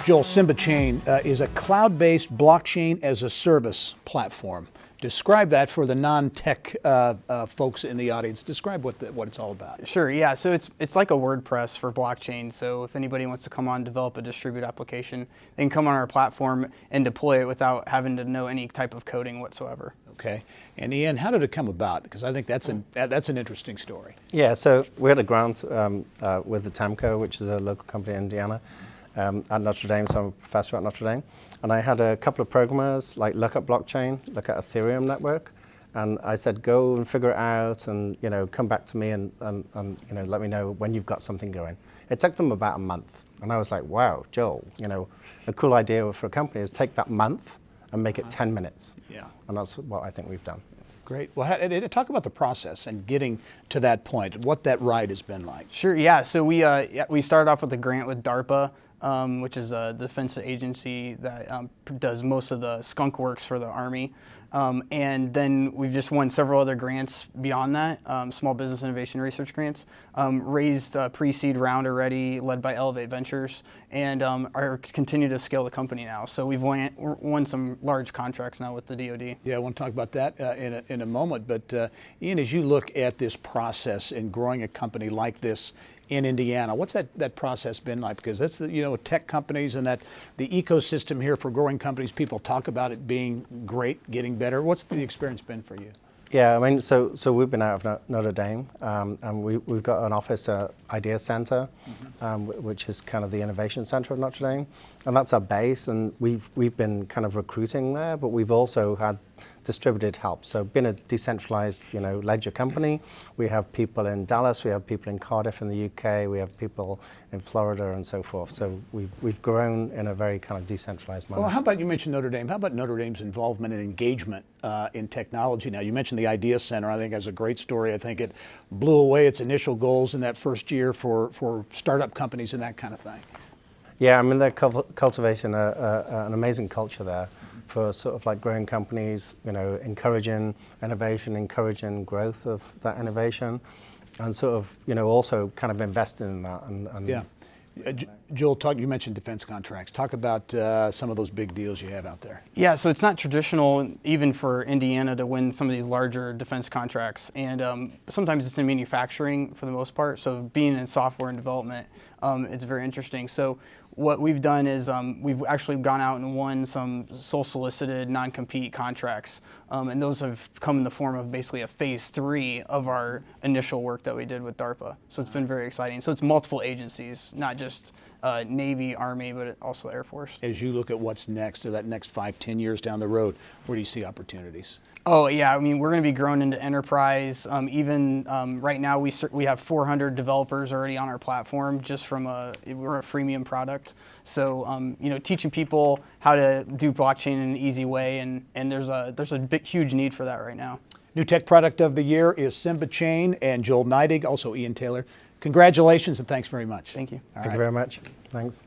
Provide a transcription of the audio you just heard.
Joel, SIMBA Chain is a cloud-based blockchain as a service platform. Describe that for the non-tech folks in the audience. Describe what it's all about. Sure, yeah, so it's like a WordPress for blockchain. So if anybody wants to come on and develop a distributed application, they can come on our platform and deploy it without having to know any type of coding whatsoever. Okay, and Ian, how did it come about? Because I think that's an interesting story. Yeah, so we had a grant with the TAMCO, which is a local company in Indiana, at Notre Dame, so I'm a professor at Notre Dame. And I had a couple of programmers like look at blockchain, look at Ethereum network, and I said, go and figure it out and come back to me and let me know when you've got something going. It took them about a month. And I was like, wow, Joel, a cool idea for a company is take that month and make it 10 minutes. Yeah. And that's what I think we've done. Great. Well, talk about the process and getting to that point, what that ride has been like. Sure, yeah. So we started off with a grant with DARPA, which is a defense agency that does most of the skunk works for the Army. And then we've just won several other grants beyond that, small business innovation research grants, raised a pre-seed round already led by Elevate Ventures, and are continue to scale the company now. So we've won some large contracts now with the DoD. Yeah, I want to talk about that in a moment. But Ian, as you look at this process in growing a company like this in Indiana, what's that process been like? Because that's tech companies and that the ecosystem here for growing companies, people talk about it being great, getting better. What's the experience been for you? Yeah, I mean, so we've been out of Notre Dame, and we've got an office at Idea Center, which is kind of the innovation center of Notre Dame, and that's our base. And we've been kind of recruiting there, but we've also had distributed help. So been a decentralized, ledger company. We have people in Dallas, we have people in Cardiff in the UK, we have people in Florida and so forth. So we've grown in a very kind of decentralized manner. Well, how about, you mentioned Notre Dame, how about Notre Dame's involvement and engagement in technology now? You mentioned the Idea Center, I think has a great story. I think it blew away its initial goals in that first year for startup companies and that kind of thing. Yeah, I mean, they're cultivating an amazing culture there for sort of like growing companies, encouraging innovation, encouraging growth of that innovation, and sort of, also kind of investing in that. And yeah. Joel, you mentioned defense contracts. Talk about some of those big deals you have out there. Yeah, so it's not traditional even for Indiana to win some of these larger defense contracts. And sometimes it's in manufacturing for the most part. So being in software and development, it's very interesting. So what we've done is we've actually gone out and won some sole solicited non-compete contracts. And those have come in the form of basically a phase 3 of our initial work that we did with DARPA. So it's been very exciting. So it's multiple agencies, not just Navy, Army, but also Air Force. As you look at what's next, or that next 5-10 years down the road, where do you see opportunities? Oh yeah, I mean, we're going to be growing into enterprise. Even right now, we have 400 developers already on our platform just from we're a freemium product. So teaching people how to do blockchain in an easy way, and there's a huge need for that right now. New Tech Product of the Year is SIMBA Chain, and Joel Neidig, also Ian Taylor. Congratulations and thanks very much. Thank you. Thank you very much. Thanks.